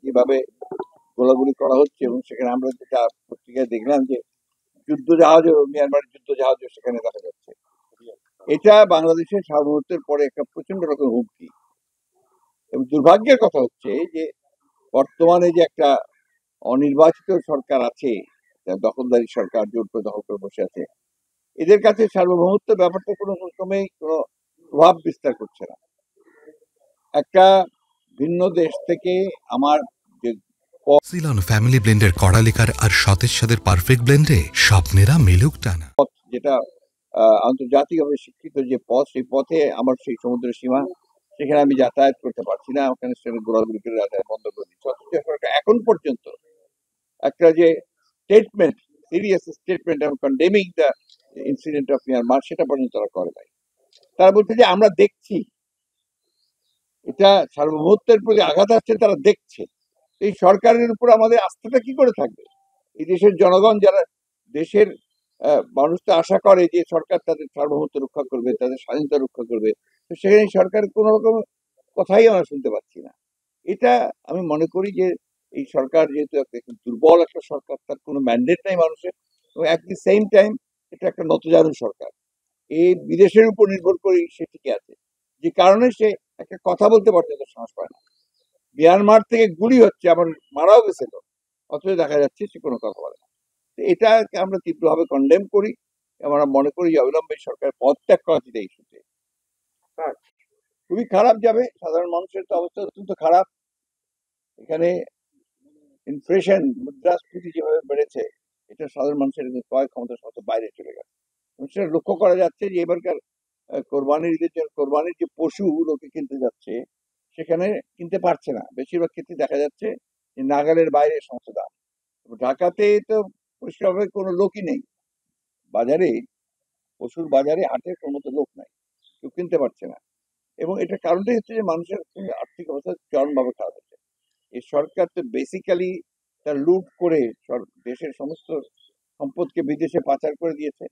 যেভাবে গোলাগুলি করা হচ্ছে, এবং সেখানে আমরা যেটা পত্রিকায় দেখলাম যে যুদ্ধ জাহাজও, মিয়ানমারের যুদ্ধ জাহাজও সেখানে দেখা যাচ্ছে, এটা বাংলাদেশের সার্বভৌমত্বের পরে একটা প্রচন্ড রকম হুমকি। এবং দুর্ভাগ্যের কথা হচ্ছে যে বর্তমানে যে একটা অনির্বাচিত সরকার আছে, দখলদারি সরকার জোর করে দখল করে বসে আছে, এদের কাছে সার্বভৌমত্ব ব্যাপারটা কোনো রকমেই কোনো প্রভাব বিস্তার করছে না। একটা ভিন্ন দেশ থেকে আমার যে সিলন ফ্যামিলি ব্লেন্ডের কড়ালিকার আর সতেজ স্বাদের পারফেক্ট ব্লেন্ডে স্বপ্নেরা মেলুক টানা, যেটা আন্তর্জাতিকভাবে স্বীকৃত যে পথ, সেই পথে আমার সেই সমুদ্রের সীমা, সেখানে আমি যাতায়াত করতে পারছি না, ওখানে সেখানে ঘোরাঘুরি করে যাতায়াত বন্ধ করে দিচ্ছে। অথচ সরকার এখন পর্যন্ত একটা যে স্টেটমেন্ট, সিরিয়াস স্টেটমেন্ট এবং condemning the incident of Myanmar, সেটা পর্যন্ত তারা করে নাই। তারা বলছে যে আমরা দেখছি, এটা সার্বভৌমত্বের প্রতি আঘাত আসছে, তারা দেখছে। এই সরকারের উপর আমাদের আস্থাটা কি করে থাকবে? এই দেশের জনগণ, যারা দেশের মানুষ তো আশা করে যে সরকার তাদের সার্বভৌমত্ব রক্ষা করবে, তাদের স্বাধীনতা রক্ষা করবে, তো সেখানে সরকারের কোন রকম কথাই আমরা শুনতে পাচ্ছি না। এটা আমি মনে করি যে এই সরকার যেহেতু একটা দুর্বল একটা সরকার, তার কোনো ম্যান্ডেট নাই মানুষের, এবং অ্যাট দি সেম টাইম এটা একটা নতজানু সরকার, এই বিদেশের উপর নির্ভর করেই সে টিকে আছে, যে কারণে সে একটা কথা বলতে পর্যন্ত সাহস পায় না। মিয়ানমার থেকে গুলি হচ্ছে, আবার মারাও গেছিল, অথচ দেখা যাচ্ছে সে কোনো কথা বলে না। এটাকে আমরা তীব্রভাবে কন্ডেম করি। আমরা মনে করি যে অবিলম্বে সরকার পদত্যাগ করা উচিত। এই ইস্যুতে খুবই খারাপ যাবে, সাধারণ মানুষের তো অবস্থা অত্যন্ত খারাপ। এখানে ইনফ্লেশন, মুদ্রাস্ফীতি যেভাবে বেড়েছে, এটা সাধারণ মানুষের ক্রয় ক্ষমতার সাথে বাইরে চলে গেছে। সেটা লক্ষ্য করা যাচ্ছে যে এবারকার কোরবানির ঈদের জন্য কোরবানির যে পশু লোকে কিনতে যাচ্ছে, সেখানে কিনতে পারছে না। বেশিরভাগ ক্ষেত্রে দেখা যাচ্ছে যে নাগালের বাইরে সমস্ত দাম। ঢাকাতে তো পরিষ্কারভাবে কোনো লোকই নেই বাজারে, পশুর বাজারে, হাটে কোনো মতো লোক নাই, কেউ কিনতে পারছে না। এবং এটার কারণটাই হচ্ছে যে মানুষের আর্থিক অবস্থা চরমভাবে খারাপ হচ্ছে। এই সরকার তো বেসিক্যালি তার লুট করে দেশের সমস্ত সম্পদকে বিদেশে পাচার করে দিয়েছে,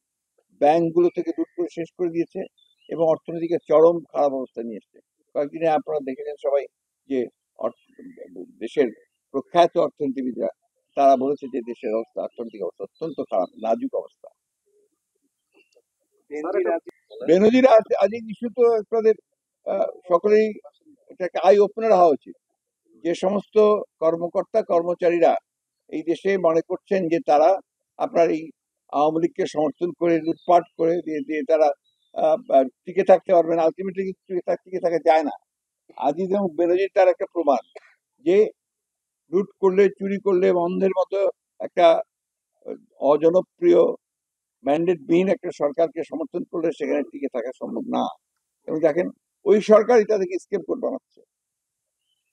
ব্যাংকগুলো থেকে লুট করে শেষ করে দিয়েছে, এবং অর্থনীতিকে চরম খারাপ অবস্থা নিয়ে এসছে। কয়েকদিনে আপনারা দেখেছেন সবাই যে দেশের প্রখ্যাত অর্থনীতিবিদরা তারা বলেছে যে দেশের অবস্থা, অর্থনৈতিক অবস্থা অত্যন্ত খারাপ, নাজুক অবস্থা। বেনজির আজিজ ইস্যু তো আপনাদের সকলেই এটাকে আই ওপেনার হওয়া উচিত। যে সমস্ত কর্মকর্তা কর্মচারীরা এই দেশে মনে করছেন যে তারা আপনার এই আওয়ামী লীগকে সমর্থন করে লুটপাট করে দিয়ে তারা টিকে থাকতে পারবেন, আলটিমেটলি টিকে থাকা যায় না। আজিজ এবং বেনজির তার একটা প্রমাণ যে লুট করলে, চুরি করলে, অন্ধের মতো একটা অজনপ্রিয় ম্যান্ডেটবিহীন একটা সরকারকে সমর্থন করলে সেখানে টিকে থাকা সম্ভব না। এবং দেখেন, ওই সরকারই তাদেরকে স্কেপ কোড বানাচ্ছে,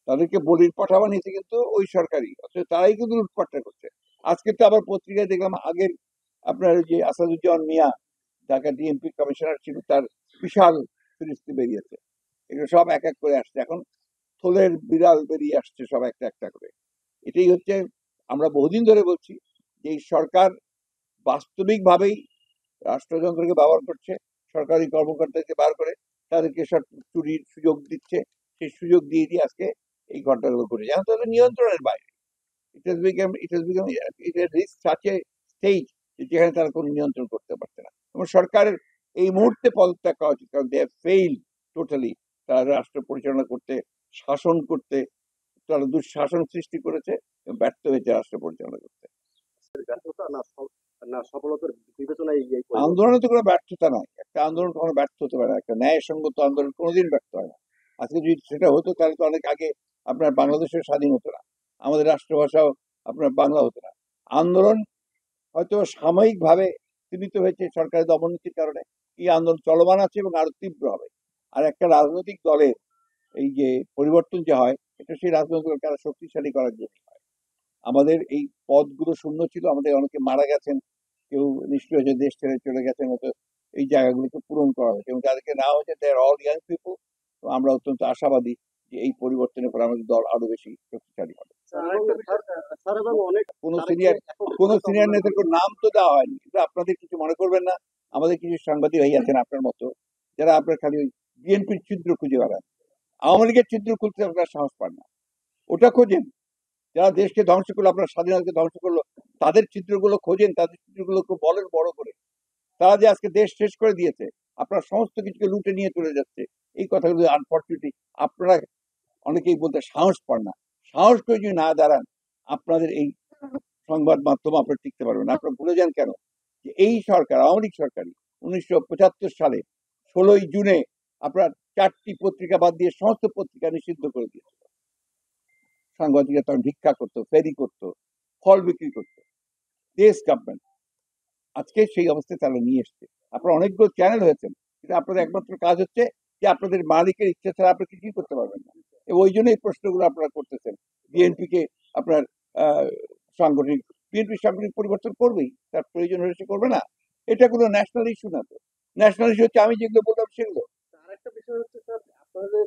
তাদেরকে বলির পাঠা বানিয়েছে কিন্তু ওই সরকারই, অথচ তারাই কিন্তু লুটপাটটা করছে। আজকে তো আবার পত্রিকায় দেখলাম, আগের আপনার যে আসাদুজ্জামান মিয়া ঢাকা ডিএমপি কমিশনার ছিল, তার বিশাল ফিরিস্তি বেরিয়েছে। এগুলো সব এক এক করে আসছে, এখন থলের বিড়াল বেরিয়ে আসছে সব একটা একটা করে। এটাই হচ্ছে, আমরা বহুদিন ধরে বলছি যে এই সরকার বাস্তবিকভাবেই রাষ্ট্রযন্ত্রকে ব্যবহার করছে, সরকারি কর্মকর্তাকে বার করে তাদেরকে সব চুরির সুযোগ দিচ্ছে। সেই সুযোগ দিয়ে দিয়ে আজকে এই ঘটনাগুলো ঘটেছে, এখন তাদের নিয়ন্ত্রণের বাইরে। যেখানে তারা কোনো নিয়ন্ত্রণ করতে পারছে না, এবং সরকারের এই মুহূর্তে পদত্যাগ করা উচিত, কারণ দে হ্যাভ ফেইলড টোটালি। তারা রাষ্ট্র পরিচালনা করতে, শাসন করতে, তারা দুঃশাসন সৃষ্টি করেছে এবং ব্যর্থ হয়েছে রাষ্ট্র পরিচালনা করতে। আন্দোলনে তো কোনো ব্যর্থতা নাই, একটা আন্দোলন কখনো ব্যর্থ হতে পারে না, একটা ন্যায়সঙ্গত আন্দোলন কোনোদিন ব্যর্থ হয় না। আজকে যদি সেটা হতো তাহলে তো অনেক আগে আপনার বাংলাদেশের স্বাধীন হতো না, আমাদের রাষ্ট্রভাষাও আপনার বাংলা হতো না। আন্দোলন হয়তো সাময়িকভাবে সীমিত হয়েছে সরকারের দমননীতির কারণে, এই আন্দোলন চলমান আছে এবং আরো তীব্র হবে। আর একটা রাজনৈতিক দলের এই যে পরিবর্তন যে হয়, এটা সেই রাজনৈতিক দলকে আরো শক্তিশালী করার জন্য হয়। আমাদের এই পদগুলো শূন্য ছিল, আমাদের অনেকে মারা গেছেন, কেউ নিশ্চয় হয়েছে, দেশ ছেড়ে চলে গেছেন, হয়তো এই জায়গাগুলোকে পূরণ করা হয়েছে, এবং যাদেরকে নেওয়া হয়েছে দে আর অল ইয়াং পিপল। আমরা অত্যন্ত আশাবাদী যে এই পরিবর্তনের পর আমাদের দল আরো বেশি শক্তিশালী হবে। কোন সিনিয়র নেতার কোনো নাম তো দেওয়া হয়নি, কিন্তু আপনাদের কিছু মনে করবেন না, আমাদের কিছু সাংবাদিক ভাই আছেন আপনার মতো, যারা আপনার খালি ওই বিএনপির চিত্র খুঁজে বেড়ান, আওয়ামী লীগের চিত্র খুঁজতে আপনার সাহস পান না। ওটা খোঁজেন, যারা দেশকে ধ্বংস করলো, আপনার স্বাধীনতাকে ধ্বংস করলো, তাদের চিত্রগুলো খোঁজেন, তাদের চিত্রগুলোকে বলেন বড় করে। তারা যে আজকে দেশ শেষ করে দিয়েছে, আপনার সমস্ত কিছুকে লুটে নিয়ে চলে যাচ্ছে, এই কথাগুলো আনফর্চুনেটলি আপনারা অনেকেই বলতে সাহস পান না। সাহস করে যদি না দাঁড়ান, আপনাদের এই সংবাদ মাধ্যম আপনারা টিকতে পারবেন না। আপনারা ভুলে যান কেন যে এই সরকার, আওয়ামী লীগ সরকারই 1975 সালে 16ই জুনে আপনার 4টি পত্রিকা বাদ দিয়ে সমস্ত পত্রিকা নিষিদ্ধ করে দিয়েছিল। সাংবাদিকরা তখন ভিক্ষা করতো, ফেরি করতো, ফল বিক্রি করতো। দেশ গভর্নমেন্ট আজকে সেই অবস্থায় তারা নিয়ে এসছে। আপনার অনেকগুলো চ্যানেল হয়েছেন, কিন্তু আপনাদের একমাত্র কাজ হচ্ছে যে আপনাদের মালিকের ইচ্ছা ছাড়া আপনি কিছুই করতে পারবেন না। এবং ওই জন্য এই প্রশ্নগুলো আপনারা করতেছেন। বিএনপিকে আপনার আহ, সাংগঠনিক বিএনপি সাংগঠনিক পরিবর্তন করবেই, তার প্রয়োজন হলে সে করবে না। এটা কোনো ন্যাশনাল ইস্যু না তো। ন্যাশনাল ইস্যু হচ্ছে আমি যেগুলো বললাম সেগুলো। আরেকটা বিষয় হচ্ছে স্যার, আপনাদের